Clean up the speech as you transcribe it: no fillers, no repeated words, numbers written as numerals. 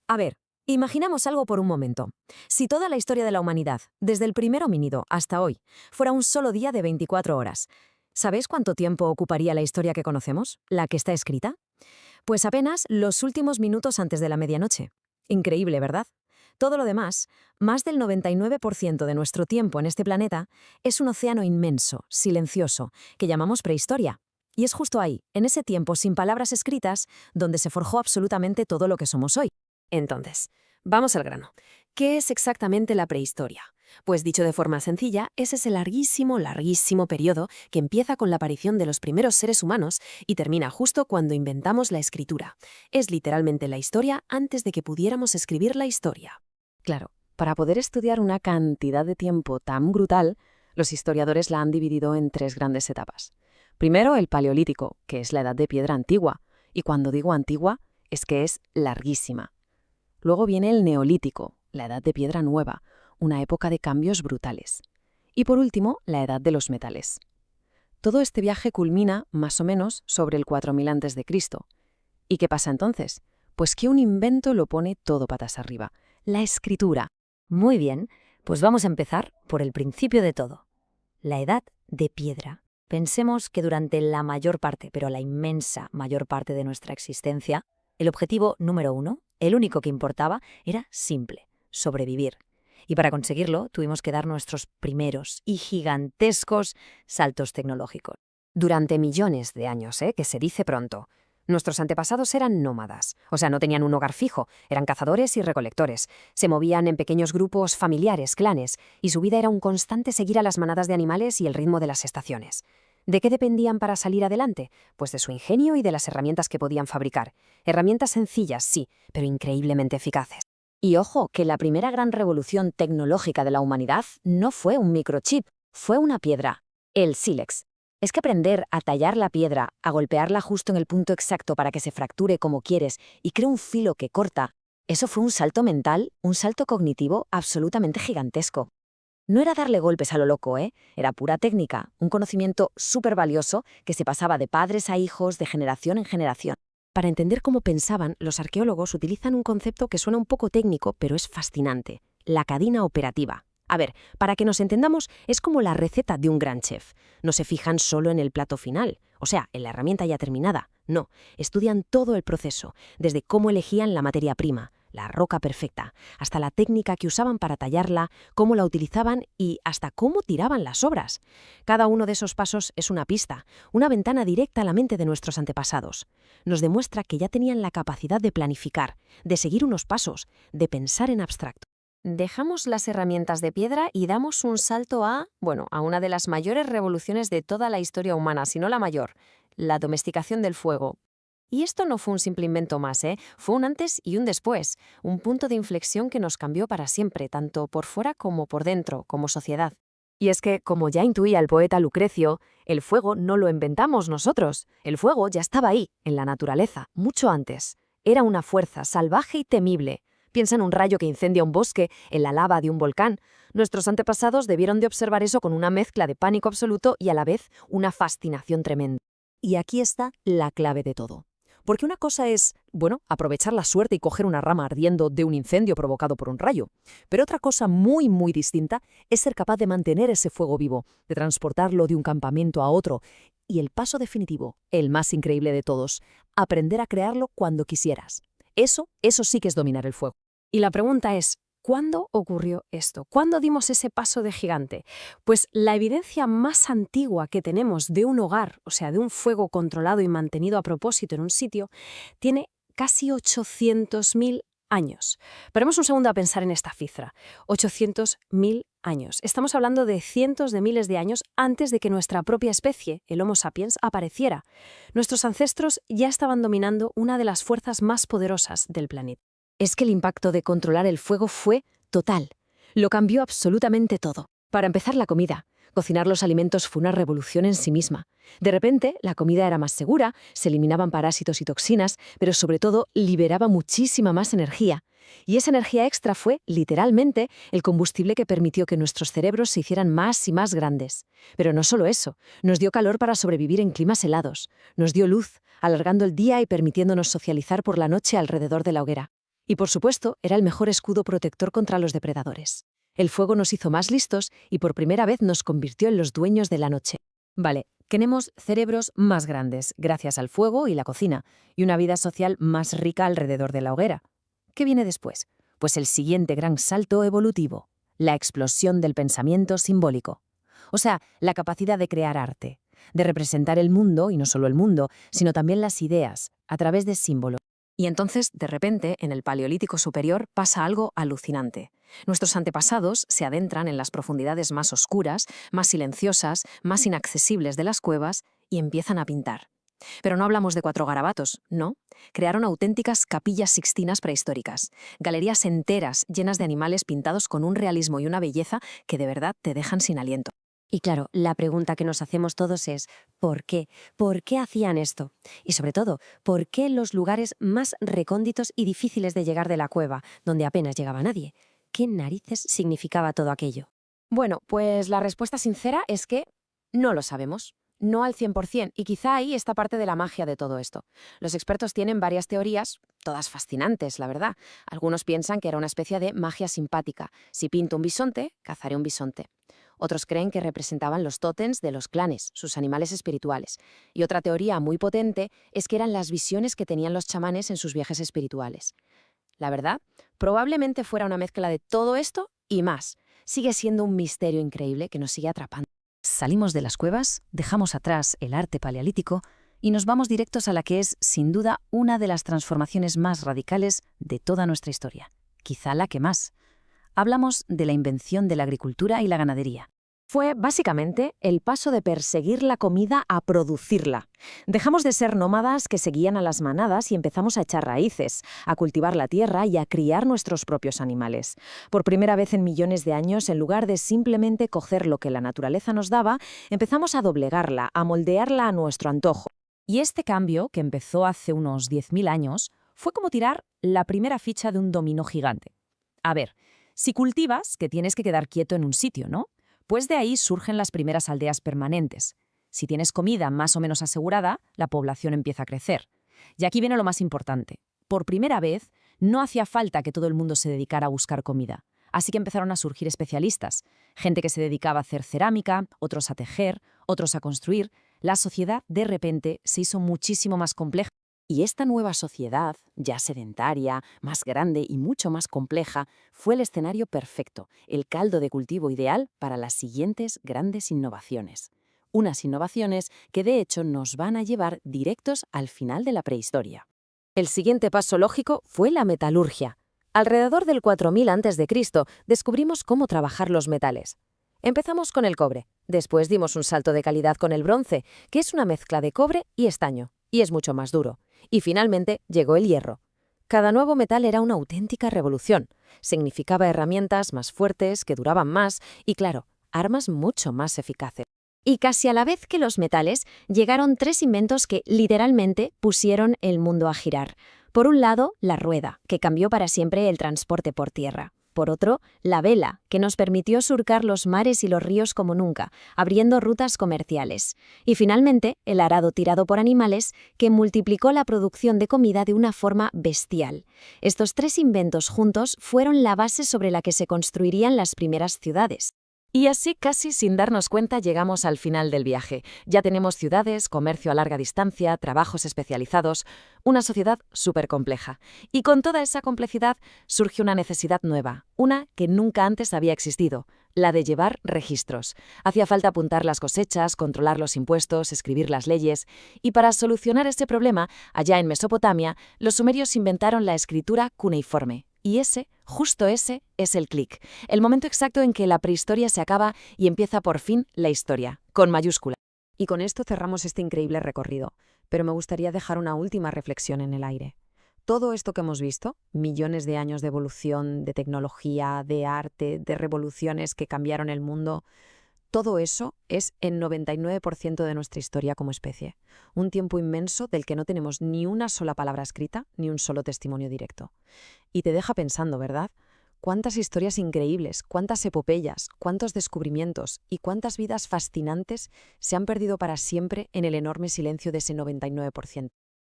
A ver, imaginamos algo por un momento. Si toda la historia de la humanidad, desde el primer homínido hasta hoy, fuera un solo día de 24 horas, ¿sabéis cuánto tiempo ocuparía la historia que conocemos, la que está escrita? Pues apenas los últimos minutos antes de la medianoche. Increíble, ¿verdad? Todo lo demás, más del 99% de nuestro tiempo en este planeta, es un océano inmenso, silencioso, que llamamos prehistoria. Y es justo ahí, en ese tiempo sin palabras escritas, donde se forjó absolutamente todo lo que somos hoy. Entonces, vamos al grano. ¿Qué es exactamente la prehistoria? Pues dicho de forma sencilla, es ese larguísimo, larguísimo periodo que empieza con la aparición de los primeros seres humanos y termina justo cuando inventamos la escritura. Es literalmente la historia antes de que pudiéramos escribir la historia. Claro, para poder estudiar una cantidad de tiempo tan brutal, los historiadores la han dividido en tres grandes etapas. Primero, el Paleolítico, que es la edad de piedra antigua, y cuando digo antigua, es que es larguísima. Luego viene el Neolítico, la edad de piedra nueva, una época de cambios brutales. Y por último, la edad de los metales. Todo este viaje culmina, más o menos, sobre el 4000 a.C. ¿Y qué pasa entonces? Pues que un invento lo pone todo patas arriba: la escritura. Muy bien, pues vamos a empezar por el principio de todo. La edad de piedra. Pensemos que durante la mayor parte, pero la inmensa mayor parte de nuestra existencia, el objetivo número uno, el único que importaba, era simple: sobrevivir. Y para conseguirlo tuvimos que dar nuestros primeros y gigantescos saltos tecnológicos. Durante millones de años, que se dice pronto. Nuestros antepasados eran nómadas, o sea, no tenían un hogar fijo, eran cazadores y recolectores. Se movían en pequeños grupos familiares, clanes, y su vida era un constante seguir a las manadas de animales y el ritmo de las estaciones. ¿De qué dependían para salir adelante? Pues de su ingenio y de las herramientas que podían fabricar. Herramientas sencillas, sí, pero increíblemente eficaces. Y ojo, que la primera gran revolución tecnológica de la humanidad no fue un microchip, fue una piedra: el sílex. Es que aprender a tallar la piedra, a golpearla justo en el punto exacto para que se fracture como quieres y cree un filo que corta, eso fue un salto mental, un salto cognitivo absolutamente gigantesco. No era darle golpes a lo loco, Era pura técnica, un conocimiento súper valioso que se pasaba de padres a hijos, de generación en generación. Para entender cómo pensaban, los arqueólogos utilizan un concepto que suena un poco técnico, pero es fascinante: la cadena operativa. A ver, para que nos entendamos, es como la receta de un gran chef. No se fijan solo en el plato final, o sea, en la herramienta ya terminada. No, estudian todo el proceso, desde cómo elegían la materia prima, la roca perfecta, hasta la técnica que usaban para tallarla, cómo la utilizaban y hasta cómo tiraban las obras. Cada uno de esos pasos es una pista, una ventana directa a la mente de nuestros antepasados. Nos demuestra que ya tenían la capacidad de planificar, de seguir unos pasos, de pensar en abstracto. Dejamos las herramientas de piedra y damos un salto a una de las mayores revoluciones de toda la historia humana, si no la mayor: la domesticación del fuego. Y esto no fue un simple invento más, fue un antes y un después, un punto de inflexión que nos cambió para siempre, tanto por fuera como por dentro, como sociedad. Y es que, como ya intuía el poeta Lucrecio, el fuego no lo inventamos nosotros. El fuego ya estaba ahí, en la naturaleza, mucho antes. Era una fuerza salvaje y temible. Piensa en un rayo que incendia un bosque, en la lava de un volcán. Nuestros antepasados debieron de observar eso con una mezcla de pánico absoluto y a la vez una fascinación tremenda. Y aquí está la clave de todo. Porque una cosa es, aprovechar la suerte y coger una rama ardiendo de un incendio provocado por un rayo. Pero otra cosa muy, muy distinta es ser capaz de mantener ese fuego vivo, de transportarlo de un campamento a otro. Y el paso definitivo, el más increíble de todos: aprender a crearlo cuando quisieras. Eso sí que es dominar el fuego. Y la pregunta es: ¿cuándo ocurrió esto? ¿Cuándo dimos ese paso de gigante? Pues la evidencia más antigua que tenemos de un hogar, o sea, de un fuego controlado y mantenido a propósito en un sitio, tiene casi 800.000 años. Paremos un segundo a pensar en esta cifra: 800.000 años. Estamos hablando de cientos de miles de años antes de que nuestra propia especie, el Homo sapiens, apareciera. Nuestros ancestros ya estaban dominando una de las fuerzas más poderosas del planeta. Es que el impacto de controlar el fuego fue total. Lo cambió absolutamente todo. Para empezar, la comida. Cocinar los alimentos fue una revolución en sí misma. De repente, la comida era más segura, se eliminaban parásitos y toxinas, pero sobre todo liberaba muchísima más energía. Y esa energía extra fue, literalmente, el combustible que permitió que nuestros cerebros se hicieran más y más grandes. Pero no solo eso, nos dio calor para sobrevivir en climas helados. Nos dio luz, alargando el día y permitiéndonos socializar por la noche alrededor de la hoguera. Y por supuesto, era el mejor escudo protector contra los depredadores. El fuego nos hizo más listos y por primera vez nos convirtió en los dueños de la noche. Vale, tenemos cerebros más grandes gracias al fuego y la cocina, y una vida social más rica alrededor de la hoguera. ¿Qué viene después? Pues el siguiente gran salto evolutivo, la explosión del pensamiento simbólico. O sea, la capacidad de crear arte, de representar el mundo, y no solo el mundo, sino también las ideas, a través de símbolos. Y entonces, de repente, en el Paleolítico Superior pasa algo alucinante. Nuestros antepasados se adentran en las profundidades más oscuras, más silenciosas, más inaccesibles de las cuevas y empiezan a pintar. Pero no hablamos de 4 garabatos, no. Crearon auténticas capillas sixtinas prehistóricas, galerías enteras llenas de animales pintados con un realismo y una belleza que de verdad te dejan sin aliento. Y claro, la pregunta que nos hacemos todos es ¿por qué? ¿Por qué hacían esto? Y sobre todo, ¿por qué en los lugares más recónditos y difíciles de llegar de la cueva, donde apenas llegaba nadie? ¿Qué narices significaba todo aquello? Bueno, pues la respuesta sincera es que no lo sabemos. No al 100%, y quizá ahí está parte de la magia de todo esto. Los expertos tienen varias teorías, todas fascinantes, la verdad. Algunos piensan que era una especie de magia simpática. Si pinto un bisonte, cazaré un bisonte. Otros creen que representaban los tótems de los clanes, sus animales espirituales. Y otra teoría muy potente es que eran las visiones que tenían los chamanes en sus viajes espirituales. La verdad, probablemente fuera una mezcla de todo esto y más. Sigue siendo un misterio increíble que nos sigue atrapando. Salimos de las cuevas, dejamos atrás el arte paleolítico y nos vamos directos a la que es, sin duda, una de las transformaciones más radicales de toda nuestra historia. Quizá la que más. Hablamos de la invención de la agricultura y la ganadería. Fue, básicamente, el paso de perseguir la comida a producirla. Dejamos de ser nómadas que seguían a las manadas y empezamos a echar raíces, a cultivar la tierra y a criar nuestros propios animales. Por primera vez en millones de años, en lugar de simplemente coger lo que la naturaleza nos daba, empezamos a doblegarla, a moldearla a nuestro antojo. Y este cambio, que empezó hace unos 10.000 años, fue como tirar la primera ficha de un dominó gigante. A ver, si cultivas, que tienes que quedar quieto en un sitio, ¿no? Pues de ahí surgen las primeras aldeas permanentes. Si tienes comida más o menos asegurada, la población empieza a crecer. Y aquí viene lo más importante. Por primera vez, no hacía falta que todo el mundo se dedicara a buscar comida. Así que empezaron a surgir especialistas. Gente que se dedicaba a hacer cerámica, otros a tejer, otros a construir. La sociedad, de repente, se hizo muchísimo más compleja. Y esta nueva sociedad, ya sedentaria, más grande y mucho más compleja, fue el escenario perfecto, el caldo de cultivo ideal para las siguientes grandes innovaciones. Unas innovaciones que de hecho nos van a llevar directos al final de la prehistoria. El siguiente paso lógico fue la metalurgia. Alrededor del 4000 a.C. descubrimos cómo trabajar los metales. Empezamos con el cobre, después dimos un salto de calidad con el bronce, que es una mezcla de cobre y estaño, y es mucho más duro. Y finalmente llegó el hierro. Cada nuevo metal era una auténtica revolución. Significaba herramientas más fuertes, que duraban más y, claro, armas mucho más eficaces. Y casi a la vez que los metales, llegaron 3 inventos que literalmente pusieron el mundo a girar. Por un lado, la rueda, que cambió para siempre el transporte por tierra. Por otro, la vela, que nos permitió surcar los mares y los ríos como nunca, abriendo rutas comerciales. Y finalmente, el arado tirado por animales, que multiplicó la producción de comida de una forma bestial. Estos 3 inventos juntos fueron la base sobre la que se construirían las primeras ciudades. Y así, casi sin darnos cuenta, llegamos al final del viaje. Ya tenemos ciudades, comercio a larga distancia, trabajos especializados, una sociedad súper compleja. Y con toda esa complejidad surge una necesidad nueva, una que nunca antes había existido, la de llevar registros. Hacía falta apuntar las cosechas, controlar los impuestos, escribir las leyes. Y para solucionar ese problema, allá en Mesopotamia, los sumerios inventaron la escritura cuneiforme. Y justo ese, es el clic, el momento exacto en que la prehistoria se acaba y empieza por fin la historia, con mayúscula. Y con esto cerramos este increíble recorrido, pero me gustaría dejar una última reflexión en el aire. Todo esto que hemos visto, millones de años de evolución, de tecnología, de arte, de revoluciones que cambiaron el mundo, todo eso es el 99% de nuestra historia como especie. Un tiempo inmenso del que no tenemos ni una sola palabra escrita, ni un solo testimonio directo. Y te deja pensando, ¿verdad? Cuántas historias increíbles, cuántas epopeyas, cuántos descubrimientos y cuántas vidas fascinantes se han perdido para siempre en el enorme silencio de ese 99%.